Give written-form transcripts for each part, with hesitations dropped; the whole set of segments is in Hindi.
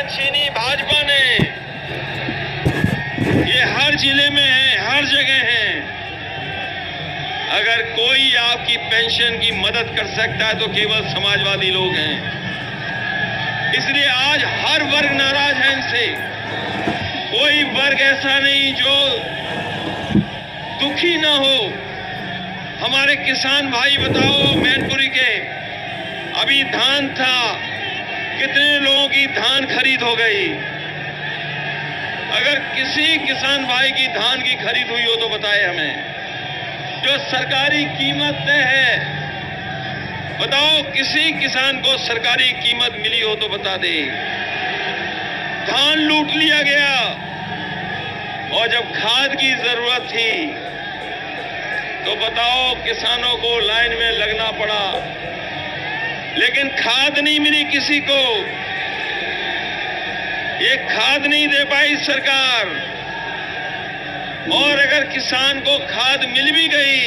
पेंशन छीनी भाजपा ने। ये हर जिले में है, हर जगह है। अगर कोई आपकी पेंशन की मदद कर सकता है तो केवल समाजवादी लोग हैं। इसलिए आज हर वर्ग नाराज है इनसे। कोई वर्ग ऐसा नहीं जो दुखी ना हो। हमारे किसान भाई बताओ, मैनपुरी के अभी धान था, कितने लोगों की धान खरीद हो गई। अगर किसी किसान भाई की धान की खरीद हुई हो तो बताए हमें। जो सरकारी कीमत तय है, बताओ किसी किसान को सरकारी कीमत मिली हो तो बता दे। धान लूट लिया गया और जब खाद की जरूरत थी तो बताओ किसानों को लाइन में लगना पड़ा, लेकिन खाद नहीं मिली किसी को। ये खाद नहीं दे पाई सरकार। और अगर किसान को खाद मिल भी गई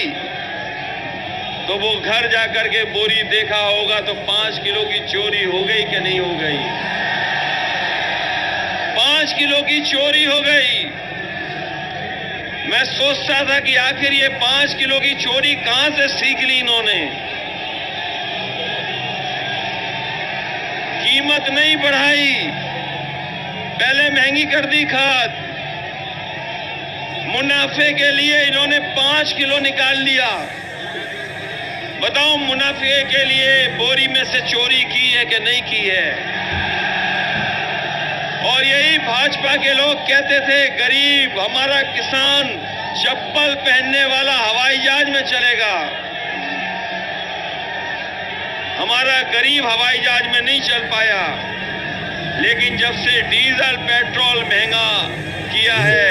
तो वो घर जाकर के बोरी देखा होगा तो 5 किलो की चोरी हो गई कि नहीं हो गई। 5 किलो की चोरी हो गई। मैं सोचता था कि आखिर ये 5 किलो की चोरी कहां से सीख ली इन्होंने। कीमत नहीं बढ़ाई, पहले महंगी कर दी खाद। मुनाफे के लिए इन्होंने 5 किलो निकाल लिया। बताओ मुनाफे के लिए बोरी में से चोरी की है कि नहीं की है। और यही भाजपा के लोग कहते थे गरीब हमारा किसान चप्पल पहनने वाला हवाई जहाज में चलेगा। हमारा गरीब हवाई जहाज में नहीं चल पाया। लेकिन जब से डीजल पेट्रोल महंगा किया है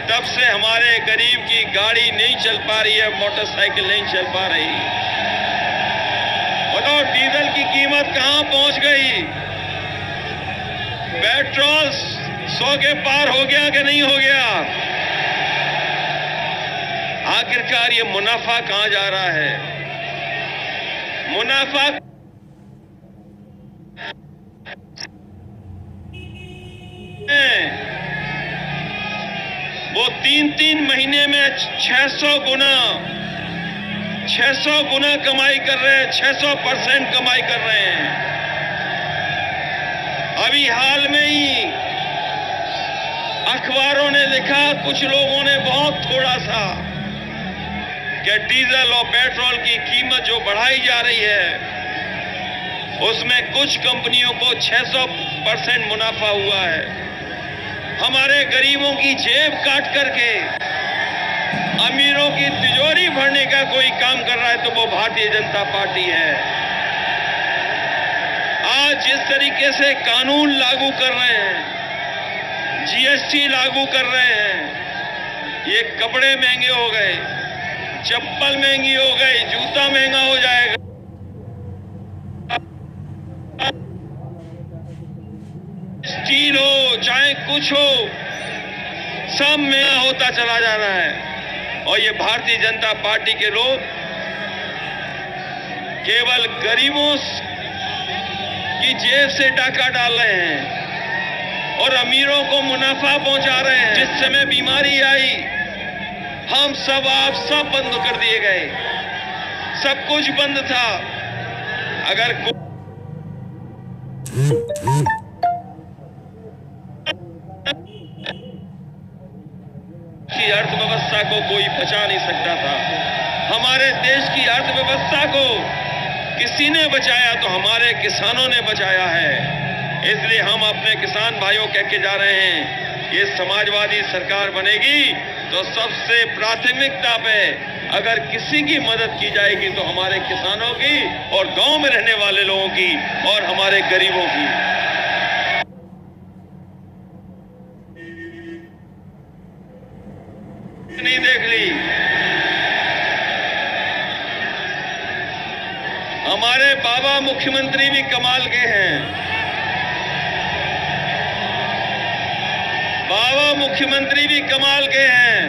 तब से हमारे गरीब की गाड़ी नहीं चल पा रही है, मोटरसाइकिल नहीं चल पा रही। बताओ डीजल की कीमत कहां पहुंच गई। पेट्रोल 100 के पार हो गया कि नहीं हो गया। आखिरकार ये मुनाफा कहां जा रहा है। मुनाफा वो 3-3 महीने में 600 गुना कमाई कर रहे हैं, 600% कमाई कर रहे हैं। अभी हाल में ही अखबारों ने लिखा, कुछ लोगों ने बहुत थोड़ा सा, कि डीजल और पेट्रोल की कीमत जो बढ़ाई जा रही है उसमें कुछ कंपनियों को 600% मुनाफा हुआ है। हमारे गरीबों की जेब काट करके अमीरों की तिजोरी भरने का कोई काम कर रहा है तो वो भारतीय जनता पार्टी है। आज जिस तरीके से कानून लागू कर रहे हैं, जीएसटी लागू कर रहे हैं, ये कपड़े महंगे हो गए, चप्पल महंगी हो गई, जूता महंगा हो जाएगा। स्टील हो चाहे कुछ हो, सब महंगा होता चला जा रहा है। और ये भारतीय जनता पार्टी के लोग केवल गरीबों की जेब से डाका डाल रहे हैं और अमीरों को मुनाफा पहुंचा रहे हैं। जिस समय बीमारी आई हम सब आप सब बंद कर दिए गए, सब कुछ बंद था। अगर की अर्थव्यवस्था को कोई बचा नहीं सकता था। हमारे देश की अर्थव्यवस्था को किसी ने बचाया तो हमारे किसानों ने बचाया है। इसलिए हम अपने किसान भाइयों कह के जा रहे हैं, ये समाजवादी सरकार बनेगी तो सबसे प्राथमिकता पे अगर किसी की मदद की जाएगी तो हमारे किसानों की और गांव में रहने वाले लोगों की और हमारे गरीबों की। नहीं देख ली। हमारे बाबा मुख्यमंत्री भी कमाल के हैं। बाबा मुख्यमंत्री भी कमाल के हैं।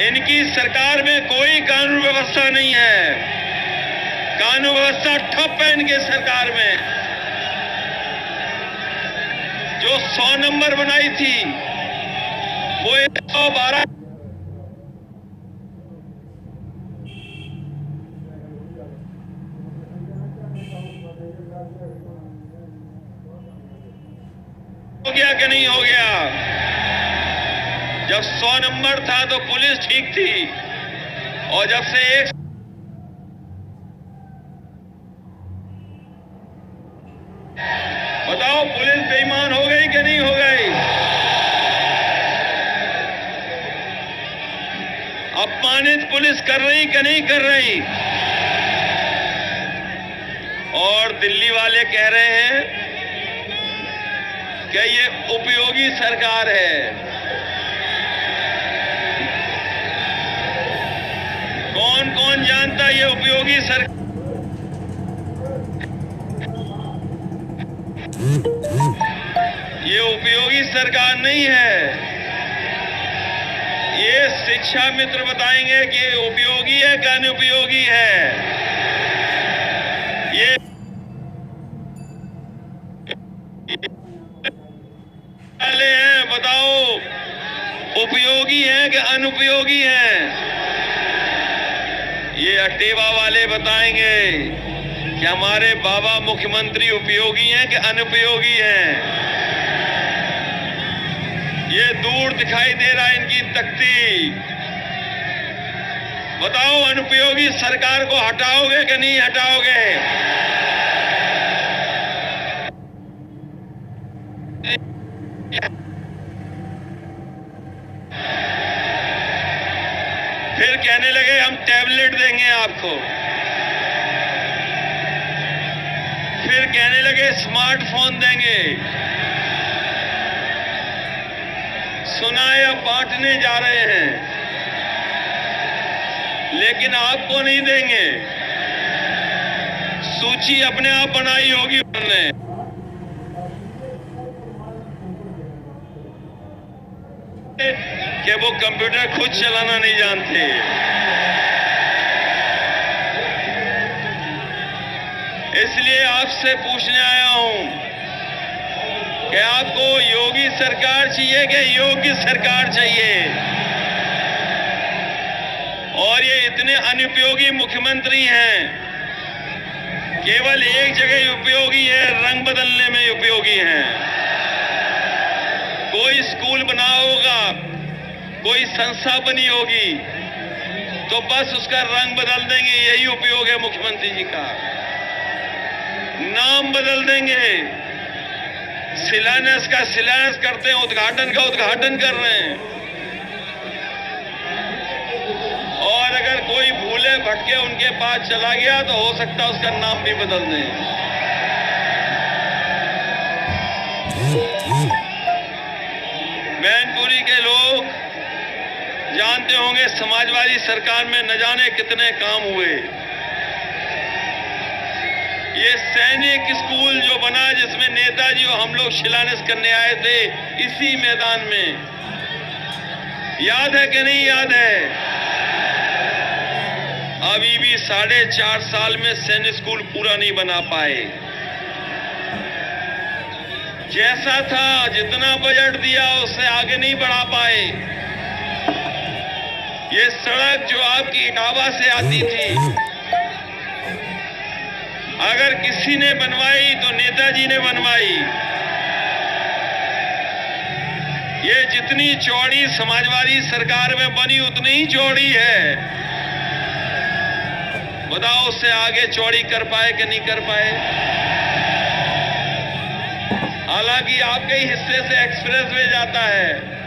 इनकी सरकार में कोई कानून व्यवस्था नहीं है। कानून व्यवस्था ठप है इनके सरकार में। जो 100 नंबर बनाई थी वो 112 हो गया कि नहीं हो गया? जब 100 नंबर था तो पुलिस ठीक थी, और जब से एक बताओ पुलिस बेईमान हो गई कि नहीं हो गई? अपमानित पुलिस कर रही कि नहीं कर रही? और दिल्ली वाले कह रहे हैं कि ये उपयोगी सरकार है। कौन कौन जानता है ये उपयोगी सरकार? ये उपयोगी सरकार नहीं है। ये शिक्षा मित्र बताएंगे कि उपयोगी है कि अनुपयोगी है। ये वाले हैं, बताओ उपयोगी है कि अनुपयोगी है? ये अटेवा वाले बताएंगे कि हमारे बाबा मुख्यमंत्री उपयोगी हैं कि अनुपयोगी हैं। ये दूर दिखाई दे रहा है इनकी तख्ती। बताओ अनुपयोगी सरकार को हटाओगे कि नहीं हटाओगे? फिर कहने लगे हम टैबलेट देंगे आपको, फिर कहने लगे स्मार्टफोन देंगे। सुना है अब बांटने जा रहे हैं, लेकिन आपको नहीं देंगे। सूची अपने आप बनाई होगी उन्होंने। कि वो कंप्यूटर खुद चलाना नहीं जानते। इसलिए आपसे पूछने आया हूं कि आपको योगी सरकार चाहिए कि योग्य सरकार चाहिए? और ये इतने अनुपयोगी मुख्यमंत्री हैं, केवल एक जगह उपयोगी है, रंग बदलने में उपयोगी हैं। कोई स्कूल बना होगा, कोई संस्था बनी होगी, तो बस उसका रंग बदल देंगे, यही उपयोग है मुख्यमंत्री जी का। नाम बदल देंगे, शिलान्यास का शिलान्यास करते हैं, उद्घाटन का उद्घाटन कर रहे हैं। और अगर कोई भूले भटके उनके पास चला गया तो हो सकता है उसका नाम भी बदल दें। मैनपुरी के लोग जानते होंगे समाजवादी सरकार में न जाने कितने काम हुए। ये सैनिक स्कूल जो बना, जिसमें नेताजी और हम लोग शिलान्यास करने आए थे इसी मैदान में, याद है कि नहीं याद है? अभी भी 4.5 साल में सैनिक स्कूल पूरा नहीं बना पाए। जैसा था, जितना बजट दिया उससे आगे नहीं बढ़ा पाए। ये सड़क जो आपकी इटावा से आती थी, अगर किसी ने बनवाई तो नेताजी ने बनवाई। ये जितनी चौड़ी समाजवादी सरकार में बनी उतनी ही चौड़ी है। बताओ उससे आगे चौड़ी कर पाए कि नहीं कर पाए? हालांकि आपके ही हिस्से से एक्सप्रेसवे जाता है।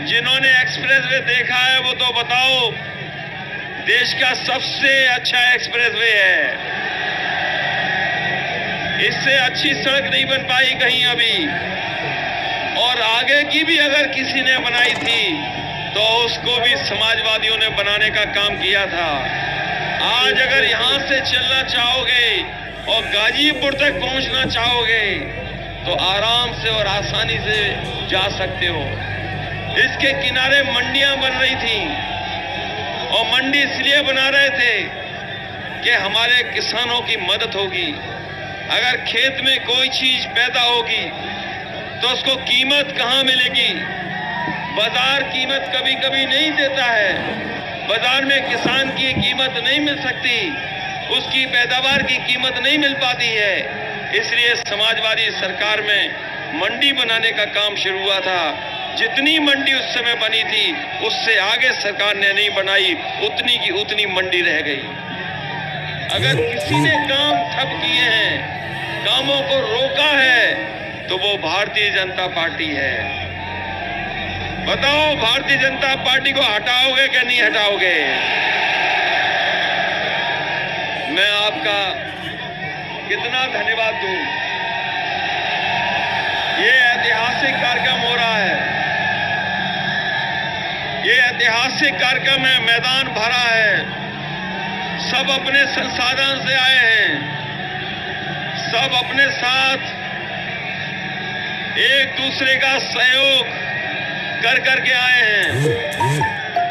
जिन्होंने एक्सप्रेसवे देखा है वो तो बताओ, देश का सबसे अच्छा एक्सप्रेसवे है। इससे अच्छी सड़क नहीं बन पाई कहीं अभी। और आगे की भी अगर किसी ने बनाई थी तो उसको भी समाजवादियों ने बनाने का काम किया था। आज अगर यहां से चलना चाहोगे और गाजीपुर तक पहुंचना चाहोगे तो आराम से और आसानी से जा सकते हो। इसके किनारे मंडियां बन रही थी, और मंडी इसलिए बना रहे थे कि हमारे किसानों की मदद होगी। अगर खेत में कोई चीज पैदा होगी तो उसको कीमत कहाँ मिलेगी? बाजार कीमत कभी कभी नहीं देता है। बाजार में किसान की कीमत नहीं मिल सकती, उसकी पैदावार की कीमत नहीं मिल पाती है। इसलिए समाजवादी सरकार में मंडी बनाने का काम शुरू हुआ था। जितनी मंडी उस समय बनी थी उससे आगे सरकार ने नहीं बनाई, उतनी की उतनी मंडी रह गई। अगर किसी ने काम ठप किए हैं, कामों को रोका है, तो वो भारतीय जनता पार्टी है। बताओ, भारतीय जनता पार्टी को हटाओगे कि नहीं हटाओगे? मैं आपका कितना धन्यवाद दूं। ये ऐतिहासिक कार्यक्रम हो रहा है, ये ऐतिहासिक कार्यक्रम है, मैदान भरा है, सब अपने संसाधन से आए हैं, सब अपने साथ एक दूसरे का सहयोग कर करके आए हैं।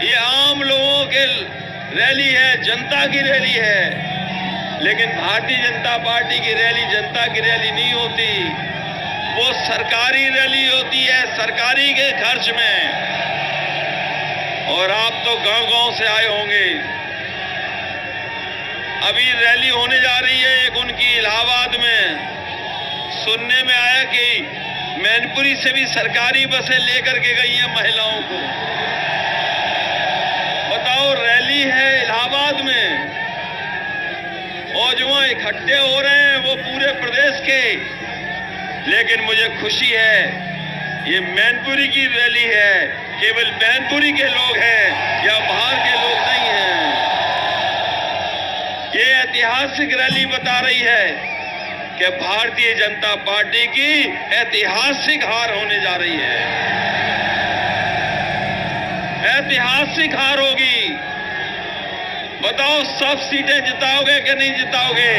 ये आम लोगों के रैली है, जनता की रैली है। लेकिन भारतीय जनता पार्टी की रैली जनता की रैली नहीं होती, वो सरकारी रैली होती है, सरकारी के खर्च में। और आप तो गांव-गांव से आए होंगे। अभी रैली होने जा रही है एक उनकी इलाहाबाद में। सुनने में आया कि मैनपुरी से भी सरकारी बसें लेकर के गई हैं महिलाओं को। बताओ, रैली है इलाहाबाद में और जो वहां इकट्ठे हो रहे हैं वो पूरे प्रदेश के। लेकिन मुझे खुशी है, ये मैनपुरी की रैली है, केवल मैनपुरी के लोग हैं या बाहर के लोग नहीं हैं। ये ऐतिहासिक रैली बता रही है कि भारतीय जनता पार्टी की ऐतिहासिक हार होने जा रही है, ऐतिहासिक हार होगी। बताओ, सब सीटें जिताओगे कि नहीं जिताओगे?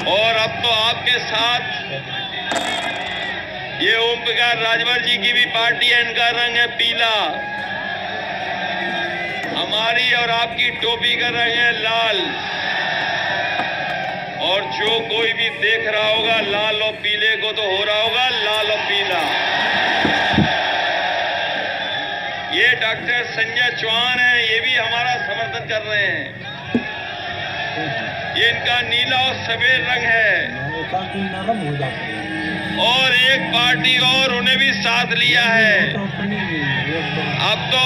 और अब तो आपके साथ ये ओम प्रकाश राजभर जी की भी पार्टी है, इनका रंग है पीला। हमारी और आपकी टोपी का रंग है लाल। और जो कोई भी देख रहा होगा लाल और पीले को, तो हो रहा होगा लाल और पीला। ये डॉक्टर संजय चौहान है, ये भी हमारा समर्थन कर रहे हैं। ये इनका नीला और सफेद रंग है। और एक पार्टी और उन्हें भी साथ लिया है। अब तो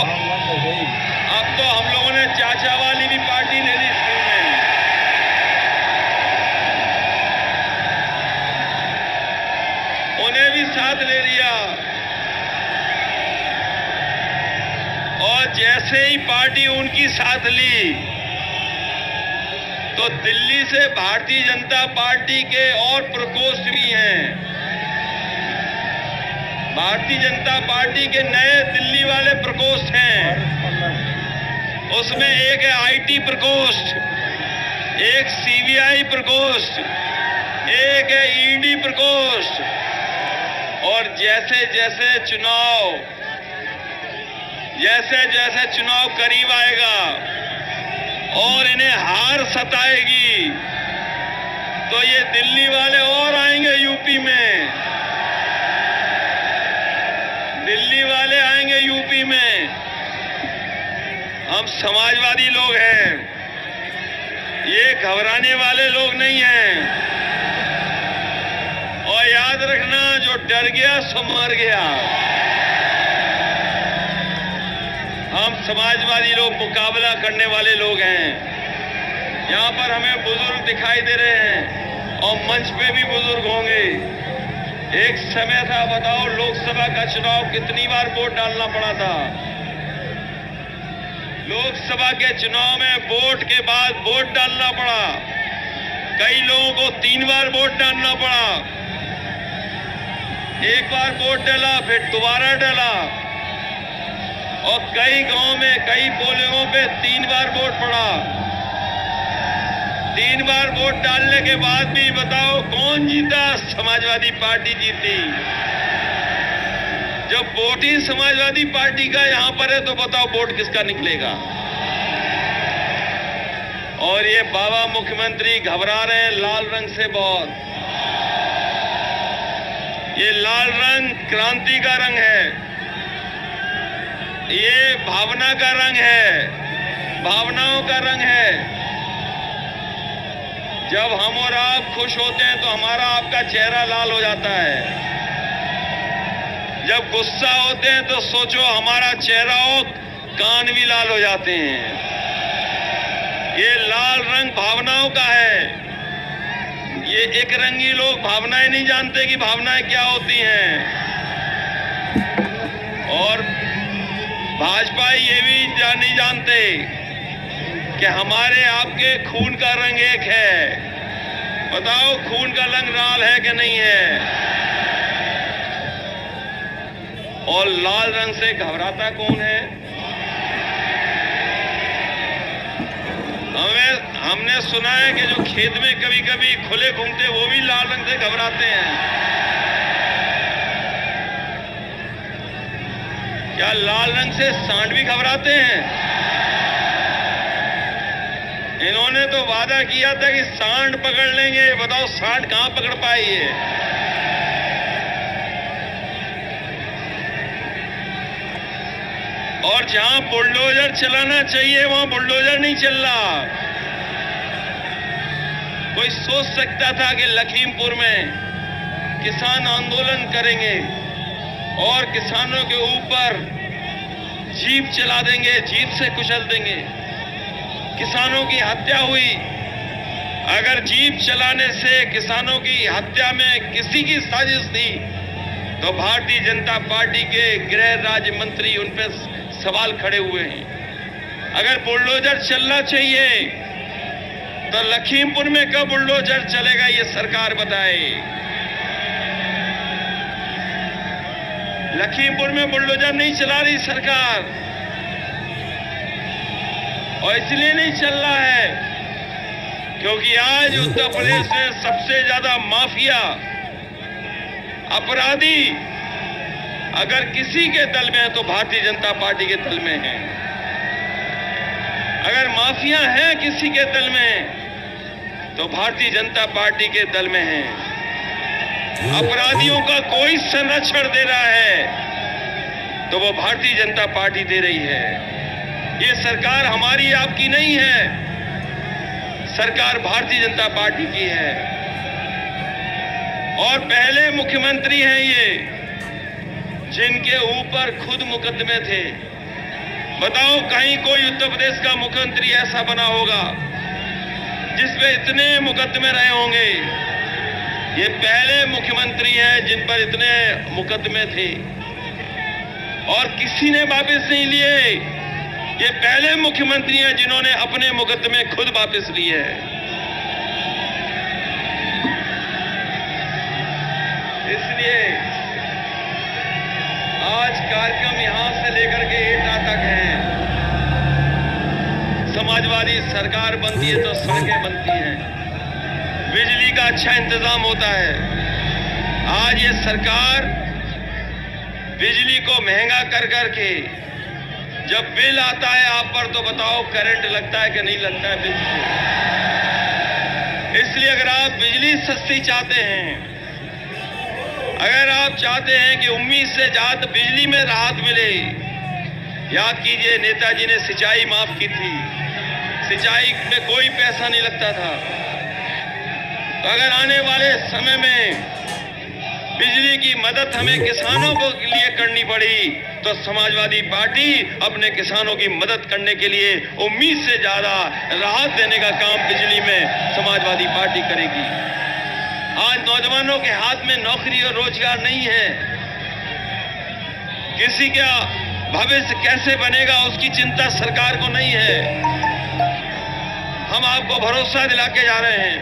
हम लोगों ने चाचा वाली भी पार्टी ले ली स्कूल में। उन्हें भी साथ ले लिया। और जैसे ही पार्टी उनकी साथ ली तो दिल्ली से भारतीय जनता पार्टी के और प्रकोष्ठ भी हैं। भारतीय जनता पार्टी के नए दिल्ली वाले प्रकोष्ठ हैं। उसमें एक है आईटी प्रकोष्ठ, एक सीबीआई प्रकोष्ठ, एक है ईडी प्रकोष्ठ। और जैसे जैसे चुनाव करीब आएगा और इन्हें हार सताएगी तो ये दिल्ली वाले और आएंगे यूपी में, दिल्ली वाले आएंगे यूपी में। हम समाजवादी लोग हैं, ये घबराने वाले लोग नहीं हैं। और याद रखना, जो डर गया सो मर गया। हम समाजवादी लोग मुकाबला करने वाले लोग हैं। यहाँ पर हमें बुजुर्ग दिखाई दे रहे हैं और मंच पे भी बुजुर्ग होंगे। एक समय था, बताओ, लोकसभा का चुनाव कितनी बार वोट डालना पड़ा था। लोकसभा के चुनाव में वोट के बाद वोट डालना पड़ा। कई लोगों को 3 बार वोट डालना पड़ा। एक बार वोट डाला, फिर दोबारा डाला। और कई गांव में, कई पोलिंगों पे 3 बार वोट पड़ा। 3 बार वोट डालने के बाद भी बताओ कौन जीता? समाजवादी पार्टी जीती। जब वोट ही समाजवादी पार्टी का यहां पर है तो बताओ वोट किसका निकलेगा? और ये बाबा मुख्यमंत्री घबरा रहे हैं लाल रंग से बहुत। ये लाल रंग क्रांति का रंग है, ये भावना का रंग है, भावनाओं का रंग है। जब हम और आप खुश होते हैं तो हमारा आपका चेहरा लाल हो जाता है। जब गुस्सा होते हैं तो सोचो हमारा चेहरा और कान भी लाल हो जाते हैं। ये लाल रंग भावनाओं का है। ये एक रंगी लोग भावनाएं नहीं जानते कि भावनाएं क्या होती हैं। और भाजपा ये भी नहीं जानते कि हमारे आपके खून का रंग एक है। बताओ खून का रंग लाल है कि नहीं है? और लाल रंग से घबराता कौन है? हमने सुना है कि जो खेत में कभी कभी खुले घूमते वो भी लाल रंग से घबराते हैं। क्या लाल रंग से सांड भी घबराते हैं? इन्होंने तो वादा किया था कि सांड पकड़ लेंगे। बताओ सांड कहां पकड़ पाई है? और जहां बुलडोजर चलाना चाहिए वहां बुलडोजर नहीं चल रहा। कोई सोच सकता था कि लखीमपुर में किसान आंदोलन करेंगे और किसानों के ऊपर जीप चला देंगे, जीप से कुचल देंगे। किसानों की हत्या हुई। अगर जीप चलाने से किसानों की हत्या में किसी की साजिश थी तो भारतीय जनता पार्टी के गृह राज्य मंत्री उन पर सवाल खड़े हुए हैं। अगर बुलडोजर चलना चाहिए तो लखीमपुर में कब बुलडोजर चलेगा ये सरकार बताए। लखीमपुर में बुलडोजर नहीं चला रही सरकार, और इसलिए नहीं चल रहा है क्योंकि आज उत्तर प्रदेश में सबसे ज्यादा माफिया अपराधी अगर किसी के दल में है तो भारतीय जनता पार्टी के दल में है। अगर माफिया है किसी के दल में तो भारतीय जनता पार्टी के दल में है। अपराधियों का कोई संरक्षण दे रहा है तो वो भारतीय जनता पार्टी दे रही है। ये सरकार हमारी आपकी नहीं है, सरकार भारतीय जनता पार्टी की है। और पहले मुख्यमंत्री हैं ये जिनके ऊपर खुद मुकदमे थे। बताओ कहीं कोई उत्तर प्रदेश का मुख्यमंत्री ऐसा बना होगा जिसपे इतने मुकदमे रहे होंगे? ये पहले मुख्यमंत्री हैं जिन पर इतने मुकदमे थे और किसी ने वापस नहीं लिए। ये पहले मुख्यमंत्री हैं जिन्होंने अपने मुकदमे खुद वापस लिए हैं। इसलिए आज कार्यक्रम यहां से लेकर के एटा तक है। समाजवादी सरकार बनती है तो सड़कें बनती हैं, बिजली का अच्छा इंतजाम होता है। आज ये सरकार बिजली को महंगा कर करके जब बिल आता है आप पर तो बताओ करंट लगता है कि नहीं लगता है बिल से। इसलिए अगर आप बिजली सस्ती चाहते हैं, अगर आप चाहते हैं कि उम्मीद से ज्यादा बिजली में राहत मिले, याद कीजिए नेताजी ने सिंचाई माफ की थी। सिंचाई में कोई पैसा नहीं लगता था। तो अगर आने वाले समय में बिजली की मदद हमें किसानों को लिए करनी पड़ी तो समाजवादी पार्टी अपने किसानों की मदद करने के लिए उम्मीद से ज्यादा राहत देने का काम बिजली में समाजवादी पार्टी करेगी। आज नौजवानों के हाथ में नौकरी और रोजगार नहीं है। किसी का भविष्य कैसे बनेगा उसकी चिंता सरकार को नहीं है। हम आपको भरोसा दिला के जा रहे हैं,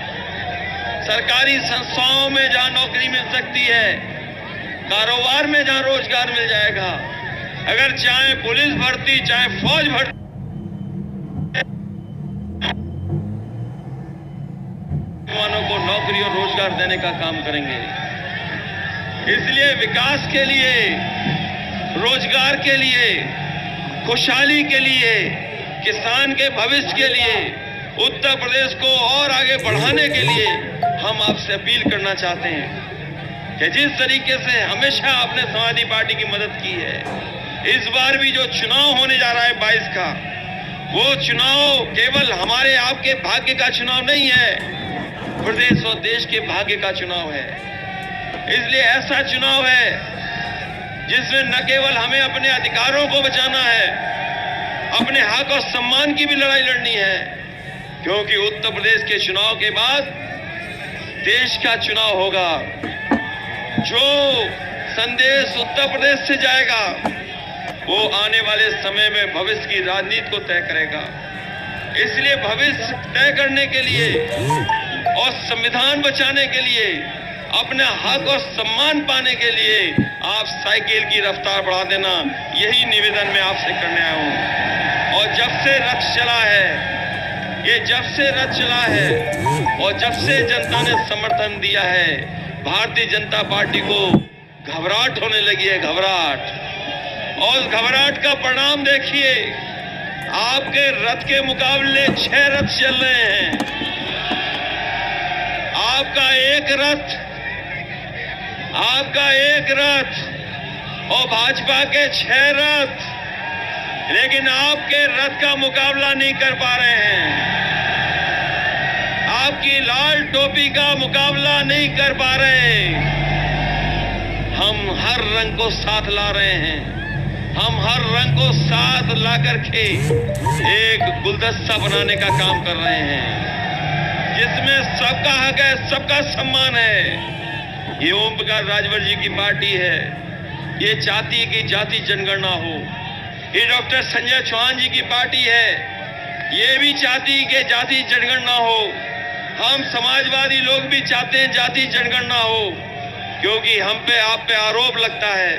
सरकारी संस्थाओं में जहां नौकरी मिल सकती है, कारोबार में जहां रोजगार मिल जाएगा, अगर चाहे पुलिस भर्ती चाहे फौज भर्ती, नौजवानों को नौकरी और रोजगार देने का काम करेंगे। इसलिए विकास के लिए, रोजगार के लिए, खुशहाली के लिए, किसान के भविष्य के लिए उत्तर प्रदेश को और आगे बढ़ाने के लिए हम आपसे अपील करना चाहते हैं कि जिस तरीके से हमेशा आपने समाजवादी पार्टी की मदद की है, इस बार भी जो चुनाव होने जा रहा है 22 का, वो चुनाव केवल हमारे आपके भाग्य का चुनाव नहीं है, प्रदेश और देश के भाग्य का चुनाव है। इसलिए ऐसा चुनाव है जिसमें न केवल हमें अपने अधिकारों को बचाना है, अपने हक और सम्मान की भी लड़ाई लड़नी है, क्योंकि उत्तर प्रदेश के चुनाव के बाद देश का चुनाव होगा। जो संदेश उत्तर प्रदेश से जाएगा वो आने वाले समय में भविष्य की राजनीति को तय करेगा। इसलिए भविष्य तय करने के लिए और संविधान बचाने के लिए, अपना हक और सम्मान पाने के लिए आप साइकिल की रफ्तार बढ़ा देना, यही निवेदन मैं आपसे करने आया हूं। और जब से रथ चला है, ये जब से रथ चला है और जब से जनता ने समर्थन दिया है, भारतीय जनता पार्टी को घबराहट होने लगी है, घबराहट। और उस घबराहट का परिणाम देखिए, आपके रथ के मुकाबले 6 रथ चल रहे हैं। आपका एक रथ और भाजपा के 6 रथ, लेकिन आपके रथ का मुकाबला नहीं कर पा रहे हैं। आपकी लाल टोपी का मुकाबला नहीं कर पा रहे। हम हर रंग को साथ ला रहे हैं, हम हर रंग को साथ ला करके एक गुलदस्ता बनाने का काम कर रहे हैं, जिसमें सबका हक है, सबका सम्मान है। ये ओम प्रकाश राजभर जी की पार्टी है, ये चाहती है कि जाति जनगणना हो। ये डॉक्टर संजय चौहान जी की पार्टी है, ये भी चाहती है कि जाति जनगणना हो। हम समाजवादी लोग भी चाहते हैं जाति जनगणना हो, क्योंकि हम पे आप पे आरोप लगता है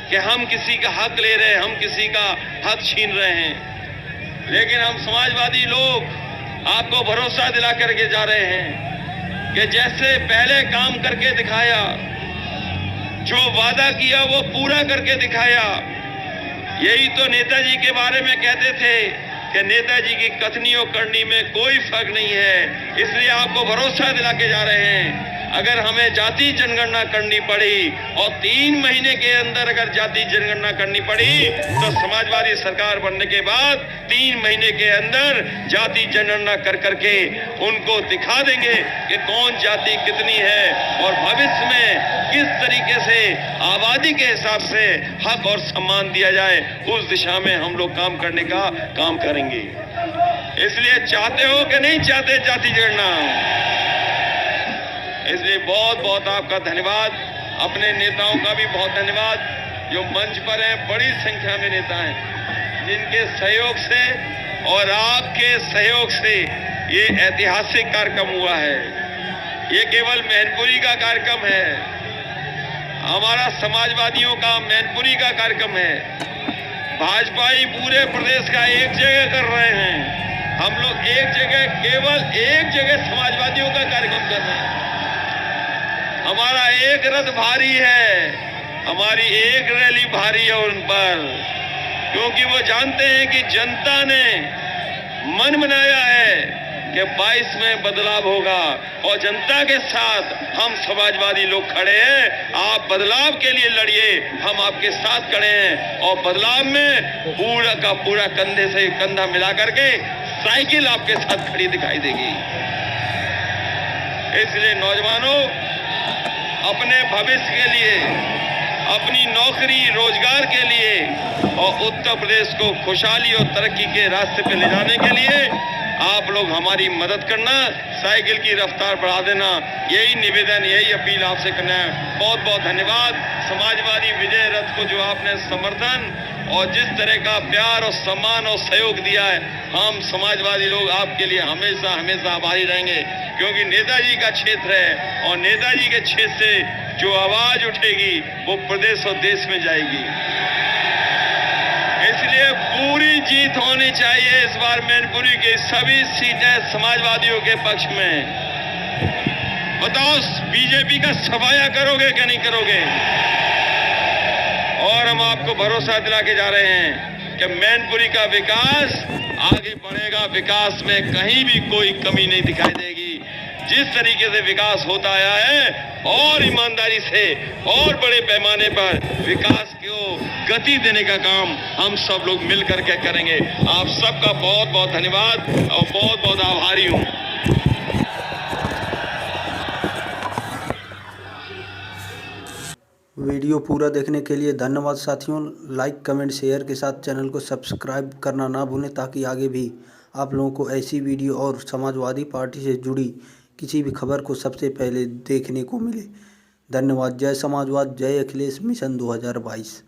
कि हम किसी का हक ले रहे हैं, हम किसी का हक छीन रहे हैं। लेकिन हम समाजवादी लोग आपको भरोसा दिला करके जा रहे हैं कि जैसे पहले काम करके दिखाया, जो वादा किया वो पूरा करके दिखाया। यही तो नेताजी के बारे में कहते थे कि नेताजी की कथनी और करनी में कोई फर्क नहीं है। इसलिए आपको भरोसा दिला के जा रहे हैं, अगर हमें जाति जनगणना करनी पड़ी और 3 महीने के अंदर अगर जाति जनगणना करनी पड़ी, तो समाजवादी सरकार बनने के बाद 3 महीने के अंदर जाति जनगणना कर करके उनको दिखा देंगे कि कौन जाति कितनी है और भविष्य में किस तरीके से आबादी के हिसाब से हक और सम्मान दिया जाए, उस दिशा में हम लोग काम करने का काम करेंगे। इसलिए चाहते हो कि नहीं चाहते जाति जनगणना? इसलिए बहुत बहुत आपका धन्यवाद, अपने नेताओं का भी बहुत धन्यवाद जो मंच पर हैं। बड़ी संख्या में नेता हैं जिनके सहयोग से और आपके सहयोग से ये ऐतिहासिक कार्यक्रम हुआ है। ये केवल मैनपुरी का कार्यक्रम है, हमारा समाजवादियों का मैनपुरी का कार्यक्रम है। भाजपाई पूरे प्रदेश का एक जगह कर रहे हैं, हम लोग एक जगह, केवल एक जगह समाजवादियों का कार्यक्रम कर रहे हैं। हमारा एक रथ भारी है, हमारी एक रैली भारी है उन पर, क्योंकि वो जानते हैं कि जनता ने मन बनाया है कि 22 में बदलाव होगा और जनता के साथ हम समाजवादी लोग खड़े हैं। आप बदलाव के लिए लड़िए, हम आपके साथ खड़े हैं और बदलाव में पूरा का पूरा कंधे से कंधा मिला करके साइकिल आपके साथ खड़ी दिखाई देगी। इसलिए नौजवानों, अपने भविष्य के लिए, अपनी नौकरी रोजगार के लिए और उत्तर प्रदेश को खुशहाली और तरक्की के रास्ते पे ले जाने के लिए आप लोग हमारी मदद करना, साइकिल की रफ्तार बढ़ा देना, यही निवेदन, यही अपील आपसे करना है। बहुत बहुत धन्यवाद। समाजवादी विजय रथ को जो आपने समर्थन और जिस तरह का प्यार और सम्मान और सहयोग दिया है, हम समाजवादी लोग आपके लिए हमेशा हमेशा आभारी रहेंगे, क्योंकि नेताजी का क्षेत्र है और नेताजी के क्षेत्र से जो आवाज उठेगी वो प्रदेश और देश में जाएगी। इसलिए पूरी जीत होनी चाहिए इस बार मैनपुरी की सभी सीटें समाजवादियों के पक्ष में। बताओ, बीजेपी का सफाया करोगे क्या नहीं करोगे? और हम आपको भरोसा दिला के जा रहे हैं कि मैनपुरी का विकास आगे बढ़ेगा। विकास में कहीं भी कोई कमी नहीं दिखाई देगी। जिस तरीके से विकास होता आया है और ईमानदारी से और बड़े पैमाने पर विकास को गति देने का काम हम सब लोग मिलकर के करेंगे। आप सबका बहुत बहुत धन्यवाद और बहुत बहुत आभारी हूं। वीडियो पूरा देखने के लिए धन्यवाद साथियों। लाइक कमेंट शेयर के साथ चैनल को सब्सक्राइब करना ना भूलें ताकि आगे भी आप लोगों को ऐसी वीडियो और समाजवादी पार्टी से जुड़ी किसी भी खबर को सबसे पहले देखने को मिले। धन्यवाद। जय समाजवाद, जय अखिलेश मिशन 2022।